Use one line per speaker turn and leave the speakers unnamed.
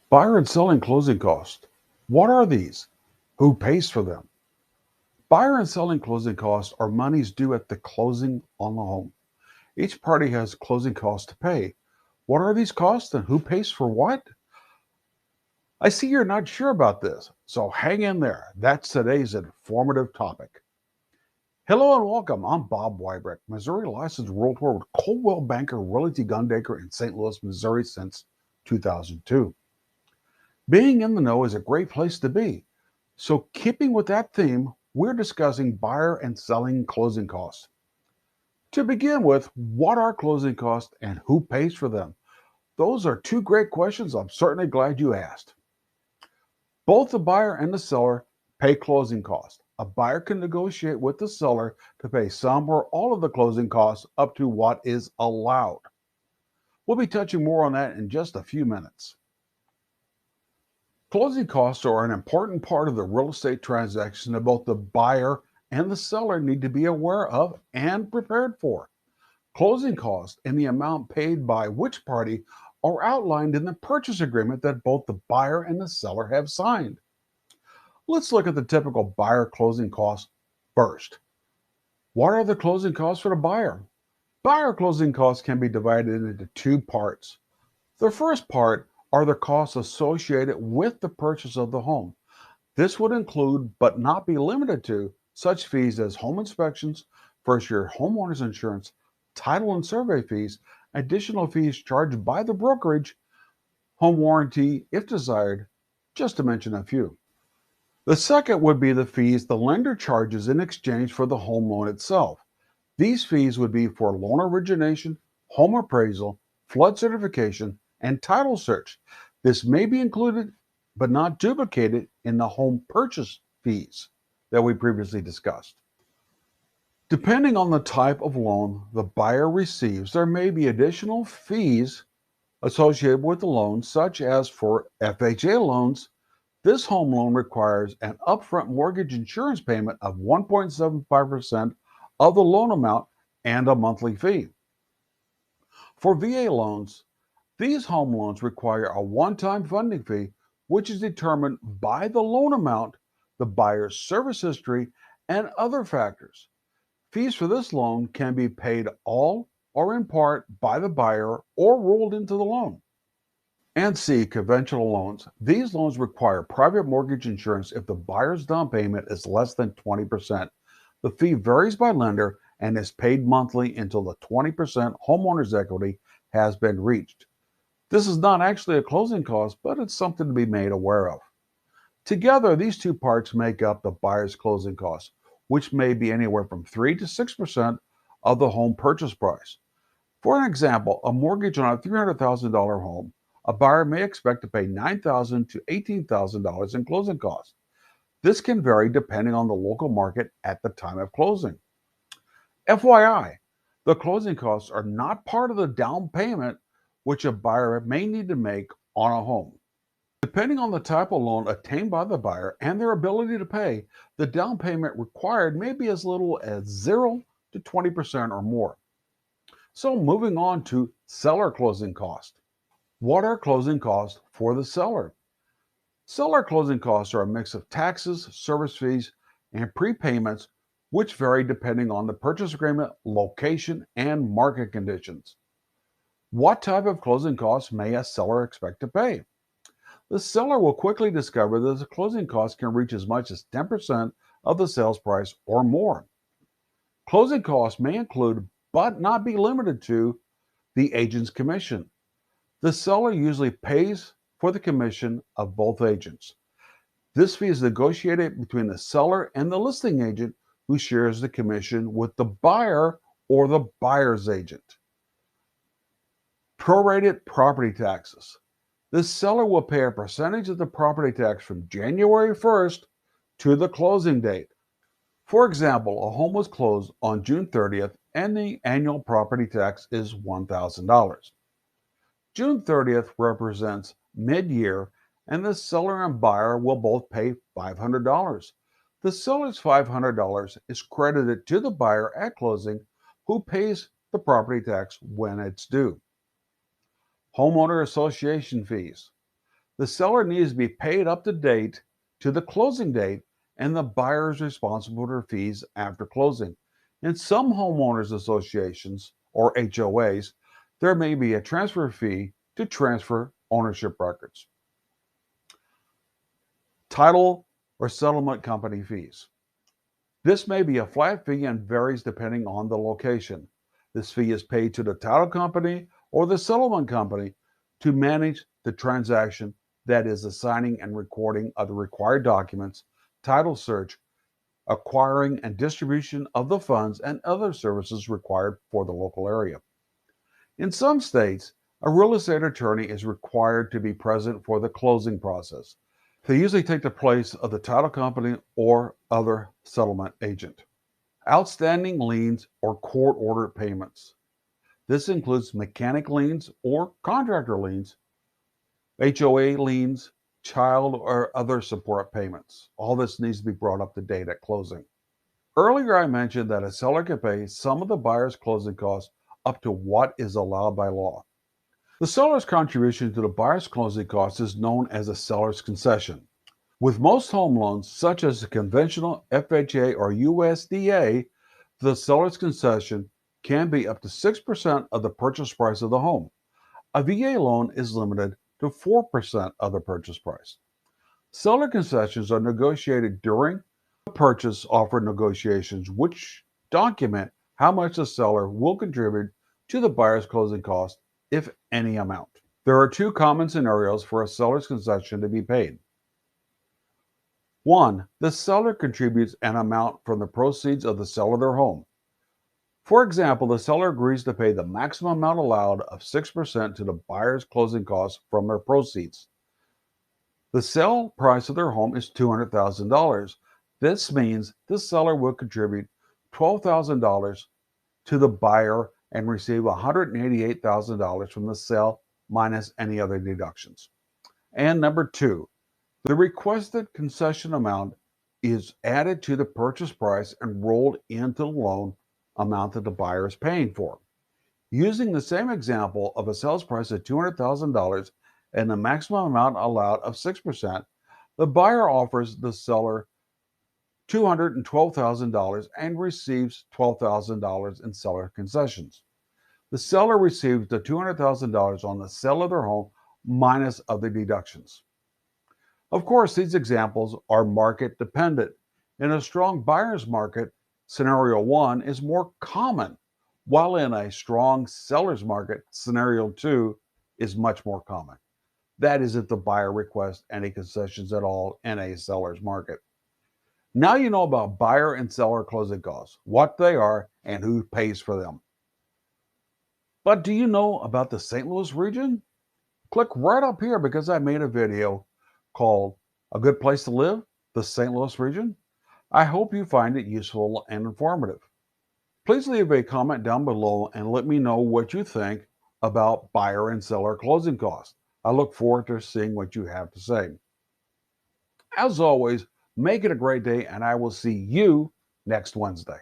Buyer and selling closing costs. What are these? Who pays for them? Buyer and selling closing costs are monies due at the closing on the home. Each party has closing costs to pay. What are these costs and who pays for what? I see you're not sure about this, so hang in there. That's today's informative topic. Hello and welcome. I'm Bob Weibrecht, Missouri licensed realtor with Coldwell Banker Realty Gundaker in St. Louis, Missouri since 2002. Being in the know is a great place to be. So, keeping with that theme, we're discussing buyer and selling closing costs. To begin with, what are closing costs and who pays for them? Those are two great questions I'm certainly glad you asked. Both the buyer and the seller pay closing costs. A buyer can negotiate with the seller to pay some or all of the closing costs up to what is allowed. We'll be touching more on that in just a few minutes. Closing costs are an important part of the real estate transaction that both the buyer and the seller need to be aware of and prepared for. Closing costs and the amount paid by which party are outlined in the purchase agreement that both the buyer and the seller have signed. Let's look at the typical buyer closing costs first. What are the closing costs for the buyer? Buyer closing costs can be divided into two parts. The first part are the costs associated with the purchase of the home. This would include, but not be limited to, such fees as home inspections, first year homeowners insurance, title and survey fees, additional fees charged by the brokerage, home warranty if desired, just to mention a few. The second would be the fees the lender charges in exchange for the home loan itself. These fees would be for loan origination, home appraisal, flood certification, and title search. This may be included but not duplicated in the home purchase fees that we previously discussed. Depending on the type of loan the buyer receives, there may be additional fees associated with the loan, such as for FHA loans. This home loan requires an upfront mortgage insurance payment of 1.75% of the loan amount and a monthly fee. For VA loans, these home loans require a one-time funding fee, which is determined by the loan amount, the buyer's service history, and other factors. Fees for this loan can be paid all or in part by the buyer or rolled into the loan. And C, conventional loans. These loans require private mortgage insurance if the buyer's down payment is less than 20%. The fee varies by lender and is paid monthly until the 20% homeowner's equity has been reached. This is not actually a closing cost, but it's something to be made aware of. Together, these two parts make up the buyer's closing costs, which may be anywhere from 3 to 6% of the home purchase price. For an example, a mortgage on a $300,000 home, a buyer may expect to pay $9,000 to $18,000 in closing costs. This can vary depending on the local market at the time of closing. FYI, the closing costs are not part of the down payment which a buyer may need to make on a home. Depending on the type of loan obtained by the buyer and their ability to pay, the down payment required may be as little as 0 to 20% or more. So moving on to seller closing costs. What are closing costs for the seller? Seller closing costs are a mix of taxes, service fees, and prepayments, which vary depending on the purchase agreement, location, and market conditions. What type of closing costs may a seller expect to pay? The seller will quickly discover that the closing costs can reach as much as 10% of the sales price or more. Closing costs may include, but not be limited to, the agent's commission. The seller usually pays for the commission of both agents. This fee is negotiated between the seller and the listing agent, who shares the commission with the buyer or the buyer's agent. Prorated property taxes. The seller will pay a percentage of the property tax from January 1st to the closing date. For example, a home was closed on June 30th and the annual property tax is $1,000. June 30th represents mid-year and the seller and buyer will both pay $500. The seller's $500 is credited to the buyer at closing, who pays the property tax when it's due. Homeowner association fees. The seller needs to be paid up to date to the closing date, and the buyer is responsible for fees after closing. In some homeowners associations or HOAs, there may be a transfer fee to transfer ownership records. Title or settlement company fees. This may be a flat fee and varies depending on the location. This fee is paid to the title company or the settlement company to manage the transaction, that is, the signing and recording of the required documents, title search, acquiring and distribution of the funds, and other services required for the local area. In some states, a real estate attorney is required to be present for the closing process. They usually take the place of the title company or other settlement agent. Outstanding liens or court-ordered payments. This includes mechanic liens or contractor liens, HOA liens, child or other support payments. All this needs to be brought up to date at closing. Earlier, I mentioned that a seller can pay some of the buyer's closing costs up to what is allowed by law. The seller's contribution to the buyer's closing costs is known as a seller's concession. With most home loans, such as the conventional FHA or USDA, the seller's concession can be up to 6% of the purchase price of the home. A VA loan is limited to 4% of the purchase price. Seller concessions are negotiated during the purchase offer negotiations, which document how much the seller will contribute to the buyer's closing costs, if any amount. There are two common scenarios for a seller's concession to be paid. 1. The seller contributes an amount from the proceeds of the sale of their home. For example, the seller agrees to pay the maximum amount allowed of 6% to the buyer's closing costs from their proceeds. The sale price of their home is $200,000. This means the seller will contribute $12,000 to the buyer and receive $188,000 from the sale minus any other deductions. And number 2, the requested concession amount is added to the purchase price and rolled into the loan amount that the buyer is paying for. Using the same example of a sales price of $200,000 and the maximum amount allowed of 6%, the buyer offers the seller $212,000 and receives $12,000 in seller concessions. The seller receives the $200,000 on the sale of their home minus other deductions. Of course, these examples are market dependent. In a strong buyer's market, scenario 1 is more common, while in a strong seller's market, scenario 2 is much more common. That is if the buyer requests any concessions at all in a seller's market. Now you know about buyer and seller closing costs, what they are, and who pays for them. But do you know about the St. Louis region? Click right up here because I made a video called A Good Place to Live, the St. Louis region. I hope you find it useful and informative. Please leave a comment down below and let me know what you think about buyer and seller closing costs. I look forward to seeing what you have to say. As always, make it a great day, and I will see you next Wednesday.